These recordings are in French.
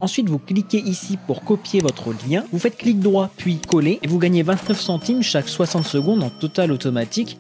Ensuite, vous cliquez ici pour copier votre lien. Vous faites clic droit puis coller et vous gagnez 29 centimes chaque 60 secondes en total automatique.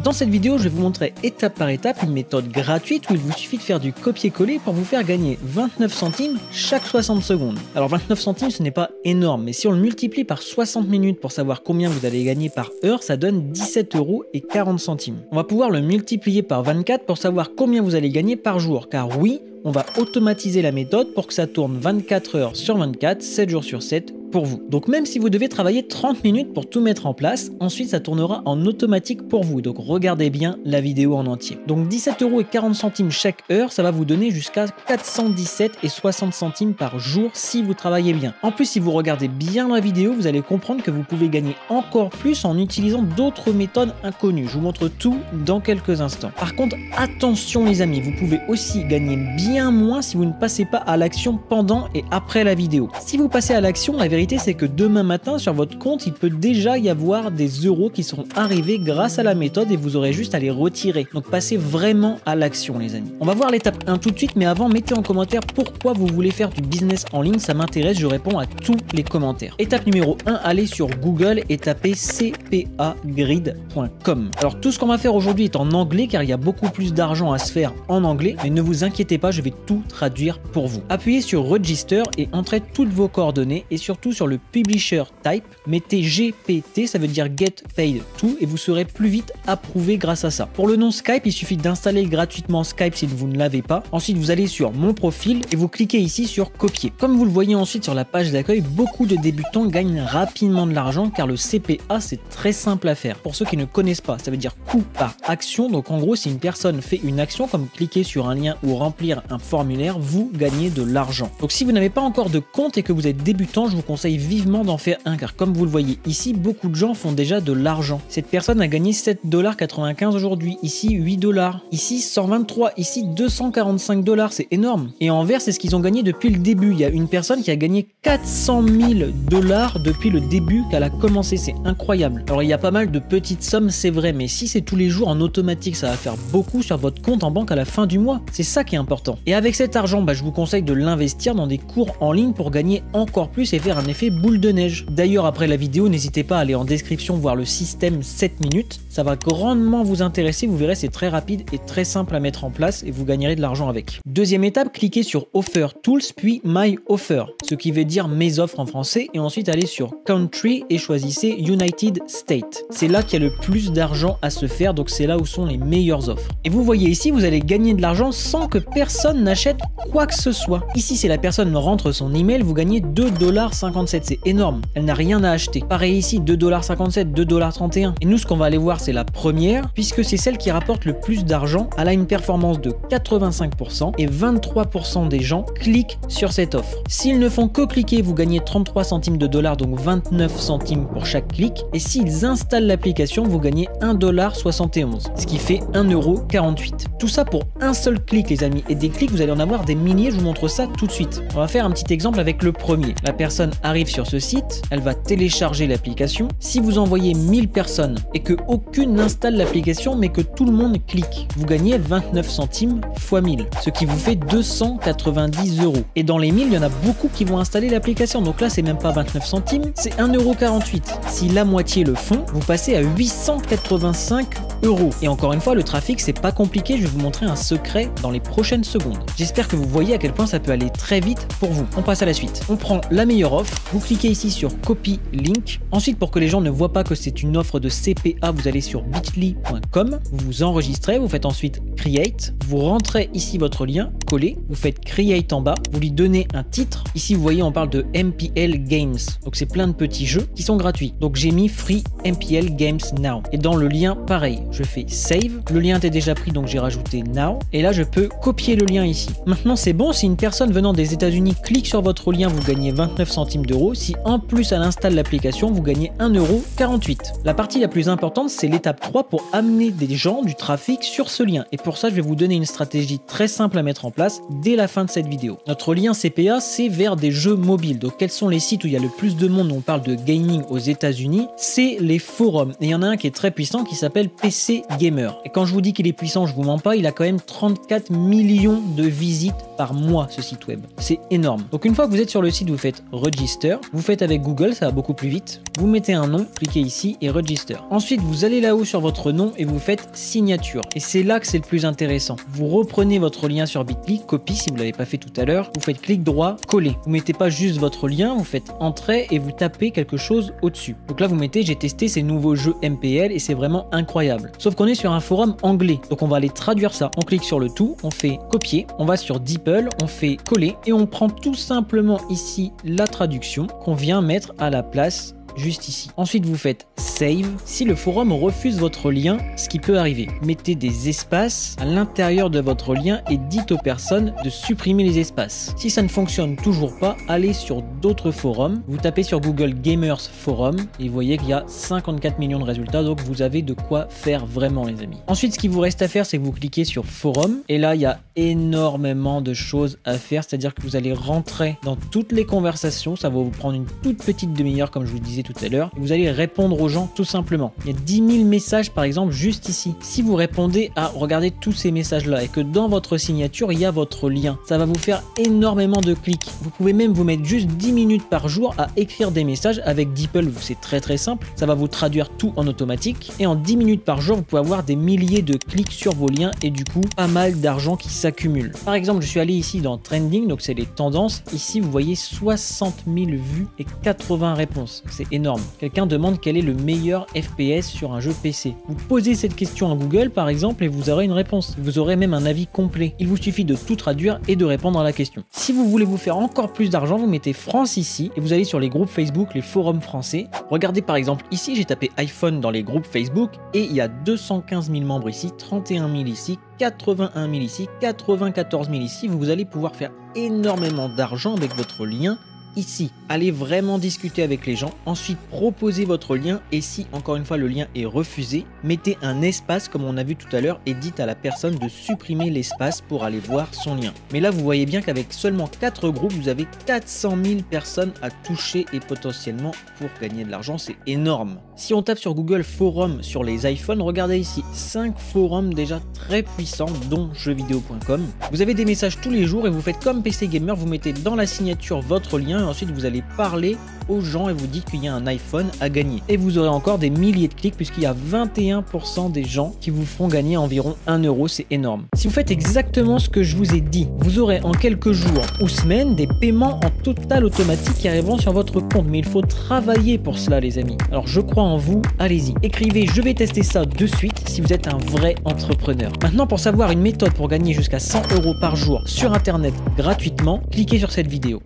Dans cette vidéo, je vais vous montrer étape par étape une méthode gratuite où il vous suffit de faire du copier-coller pour vous faire gagner 29 centimes chaque 60 secondes. Alors 29 centimes, ce n'est pas énorme, mais si on le multiplie par 60 minutes pour savoir combien vous allez gagner par heure, ça donne 17,40 €. On va pouvoir le multiplier par 24 pour savoir combien vous allez gagner par jour, car oui, on va automatiser la méthode pour que ça tourne 24 heures sur 24, 7 jours sur 7 pour vous. Donc même si vous devez travailler 30 minutes pour tout mettre en place, ensuite ça tournera en automatique pour vous. Donc regardez bien la vidéo en entier. Donc 17,40 € chaque heure, ça va vous donner jusqu'à 417,60 centimes par jour si vous travaillez bien. En plus, si vous regardez bien la vidéo, vous allez comprendre que vous pouvez gagner encore plus en utilisant d'autres méthodes inconnues. Je vous montre tout dans quelques instants. Par contre, attention les amis, vous pouvez aussi gagner bien moins si vous ne passez pas à l'action pendant et après la vidéo. Si vous passez à l'action, la vérité c'est que demain matin sur votre compte, il peut déjà y avoir des euros qui seront arrivés grâce à la méthode et vous aurez juste à les retirer. Donc passez vraiment à l'action les amis. On va voir l'étape 1 tout de suite, mais avant mettez en commentaire pourquoi vous voulez faire du business en ligne, ça m'intéresse, je réponds à tous les commentaires. Étape numéro 1, allez sur Google et tapez cpagrid.com. Alors tout ce qu'on va faire aujourd'hui est en anglais car il y a beaucoup plus d'argent à se faire en anglais, mais ne vous inquiétez pas, je vais tout traduire pour vous. Appuyez sur Register et entrez toutes vos coordonnées et surtout sur le Publisher Type, mettez GPT, ça veut dire Get Paid To et vous serez plus vite approuvé grâce à ça. Pour le nom Skype, il suffit d'installer gratuitement Skype si vous ne l'avez pas. Ensuite, vous allez sur Mon profil et vous cliquez ici sur Copier. Comme vous le voyez ensuite sur la page d'accueil, beaucoup de débutants gagnent rapidement de l'argent car le CPA c'est très simple à faire. Pour ceux qui ne connaissent pas, ça veut dire coût par action. Donc en gros, si une personne fait une action comme cliquer sur un lien ou remplir un formulaire, vous gagnez de l'argent. Donc si vous n'avez pas encore de compte et que vous êtes débutant, je vous conseille vivement d'en faire un car comme vous le voyez ici, beaucoup de gens font déjà de l'argent. Cette personne a gagné 7,95 $ aujourd'hui, ici 8 $, ici 123, ici 245 $, c'est énorme. Et en vert, c'est ce qu'ils ont gagné depuis le début. Il y a une personne qui a gagné 400 000 $ depuis le début qu'elle a commencé, c'est incroyable. Alors il y a pas mal de petites sommes, c'est vrai, mais si c'est tous les jours en automatique, ça va faire beaucoup sur votre compte en banque à la fin du mois. C'est ça qui est important. Et avec cet argent, je vous conseille de l'investir dans des cours en ligne pour gagner encore plus et faire un effet boule de neige. D'ailleurs, après la vidéo, n'hésitez pas à aller en description voir le système 7 minutes. Ça va grandement vous intéresser, vous verrez, c'est très rapide et très simple à mettre en place et vous gagnerez de l'argent avec. Deuxième étape, cliquez sur Offer Tools puis My Offer, ce qui veut dire mes offres en français, et ensuite allez sur Country et choisissez United States. C'est là qu'il y a le plus d'argent à se faire, donc c'est là où sont les meilleures offres. Et vous voyez ici, vous allez gagner de l'argent sans que personne n'achète quoi que ce soit. Ici, si la personne rentre son email, vous gagnez 2,57 $. C'est énorme. Elle n'a rien à acheter. Pareil ici, 2,57 $, 2,31 $. Et nous, ce qu'on va aller voir, c'est la première, puisque c'est celle qui rapporte le plus d'argent. Elle a une performance de 85% et 23% des gens cliquent sur cette offre. S'ils ne font que cliquer, vous gagnez 33 centimes de dollars, donc 29 centimes pour chaque clic. Et s'ils installent l'application, vous gagnez 1,71 $, ce qui fait 1,48 €. Tout ça pour un seul clic, les amis. Et des clics, vous allez en avoir des milliers. Je vous montre ça tout de suite. On va faire un petit exemple avec le premier. La personne arrive sur ce site, elle va télécharger l'application. Si vous envoyez 1000 personnes et que aucune n'installe l'application mais que tout le monde clique, vous gagnez 29 centimes x 1000, ce qui vous fait 290 €. Et dans les 1000, il y en a beaucoup qui vont installer l'application. Donc là, c'est même pas 29 centimes, c'est 1,48 €. Si la moitié le font, vous passez à 885 €. Et encore une fois, le trafic, c'est pas compliqué. Je vais vous montrer un secret dans les prochaines secondes. J'espère que vous voyez à quel point ça peut aller très vite pour vous. On passe à la suite. On prend la meilleure offre. Vous cliquez ici sur Copy Link. Ensuite, pour que les gens ne voient pas que c'est une offre de CPA, vous allez sur bit.ly.com. Vous vous enregistrez. Vous faites ensuite Create. Vous rentrez ici votre lien, coller. Vous faites Create en bas. Vous lui donnez un titre. Ici, vous voyez, on parle de MPL Games. Donc, c'est plein de petits jeux qui sont gratuits. Donc, j'ai mis Free MPL Games Now. Et dans le lien, pareil, je fais Save. Le lien était déjà pris, donc j'ai rajouté Now. Et là, je peux copier le lien ici. Maintenant, c'est bon. Si une personne venant des États-Unis clique sur votre lien, vous gagnez 29 centimes d'euros. Si en plus elle installe l'application, vous gagnez 1,48 €. La partie la plus importante, c'est l'étape 3 pour amener des gens, du trafic sur ce lien. Et pour ça, je vais vous donner une stratégie très simple à mettre en place dès la fin de cette vidéo. Notre lien CPA, c'est vers des jeux mobiles. Donc, quels sont les sites où il y a le plus de monde où on parle de gaming aux États-Unis? C'est les forums. Et il y en a un qui est très puissant qui s'appelle PC PC Gamer. Et quand je vous dis qu'il est puissant, je vous mens pas, il a quand même 34 millions de visites par mois ce site web. C'est énorme. Donc une fois que vous êtes sur le site, vous faites Register, vous faites avec Google, ça va beaucoup plus vite. Vous mettez un nom, cliquez ici et Register. Ensuite, vous allez là-haut sur votre nom et vous faites signature. Et c'est là que c'est le plus intéressant. Vous reprenez votre lien sur Bitly, copie si vous ne l'avez pas fait tout à l'heure, vous faites clic droit, coller. Vous mettez pas juste votre lien, vous faites entrée et vous tapez quelque chose au-dessus. Donc là, vous mettez j'ai testé ces nouveaux jeux MPL et c'est vraiment incroyable. Sauf qu'on est sur un forum anglais, donc on va aller traduire ça. On clique sur le tout, on fait copier, on va sur DeepL, on fait coller et on prend tout simplement ici la traduction qu'on vient mettre à la place juste ici. Ensuite, vous faites Save. Si le forum refuse votre lien, ce qui peut arriver, mettez des espaces à l'intérieur de votre lien et dites aux personnes de supprimer les espaces. Si ça ne fonctionne toujours pas, allez sur d'autres forums. Vous tapez sur Google Gamers Forum et vous voyez qu'il y a 54 millions de résultats, donc vous avez de quoi faire vraiment, les amis. Ensuite, ce qui vous reste à faire, c'est que vous cliquez sur Forum et là, il y a énormément de choses à faire, c'est-à-dire que vous allez rentrer dans toutes les conversations. Ça va vous prendre une toute petite demi-heure, comme je vous disais tout à l'heure. Vous allez répondre aux gens tout simplement. Il y a 10 000 messages par exemple juste ici. Si vous répondez à regarder tous ces messages là et que dans votre signature il y a votre lien, ça va vous faire énormément de clics. Vous pouvez même vous mettre juste 10 minutes par jour à écrire des messages avec DeepL. C'est très simple. Ça va vous traduire tout en automatique et en 10 minutes par jour vous pouvez avoir des milliers de clics sur vos liens et du coup pas mal d'argent qui s'accumule. Par exemple, je suis allé ici dans Trending, donc c'est les tendances. Ici vous voyez 60 000 vues et 80 réponses. C'est énorme. Quelqu'un demande quel est le meilleur FPS sur un jeu PC. Vous posez cette question à Google par exemple et vous aurez une réponse. Vous aurez même un avis complet. Il vous suffit de tout traduire et de répondre à la question. Si vous voulez vous faire encore plus d'argent, vous mettez France ici et vous allez sur les groupes Facebook, les forums français. Regardez par exemple ici, j'ai tapé iPhone dans les groupes Facebook et il y a 215 000 membres ici, 31 000 ici, 81 000 ici, 94 000 ici. Vous allez pouvoir faire énormément d'argent avec votre lien ici. Allez vraiment discuter avec les gens, ensuite proposez votre lien et si encore une fois le lien est refusé, mettez un espace comme on a vu tout à l'heure et dites à la personne de supprimer l'espace pour aller voir son lien. Mais là vous voyez bien qu'avec seulement 4 groupes, vous avez 400 000 personnes à toucher et potentiellement pour gagner de l'argent, c'est énorme. Si on tape sur Google Forum sur les iPhones, regardez ici, 5 forums déjà très puissants dont jeuxvideo.com. Vous avez des messages tous les jours et vous faites comme PC Gamer, vous mettez dans la signature votre lien et ensuite vous allez parler aux gens et vous dites qu'il y a un iPhone à gagner. Et vous aurez encore des milliers de clics puisqu'il y a 21% des gens qui vous font gagner environ 1 €, c'est énorme. Si vous faites exactement ce que je vous ai dit, vous aurez en quelques jours ou semaines des paiements en total automatique qui arriveront sur votre compte. Mais il faut travailler pour cela les amis. Alors je crois en vous, allez-y. Écrivez je vais tester ça de suite si vous êtes un vrai entrepreneur. Maintenant pour savoir une méthode pour gagner jusqu'à 100 € par jour sur internet gratuitement, cliquez sur cette vidéo.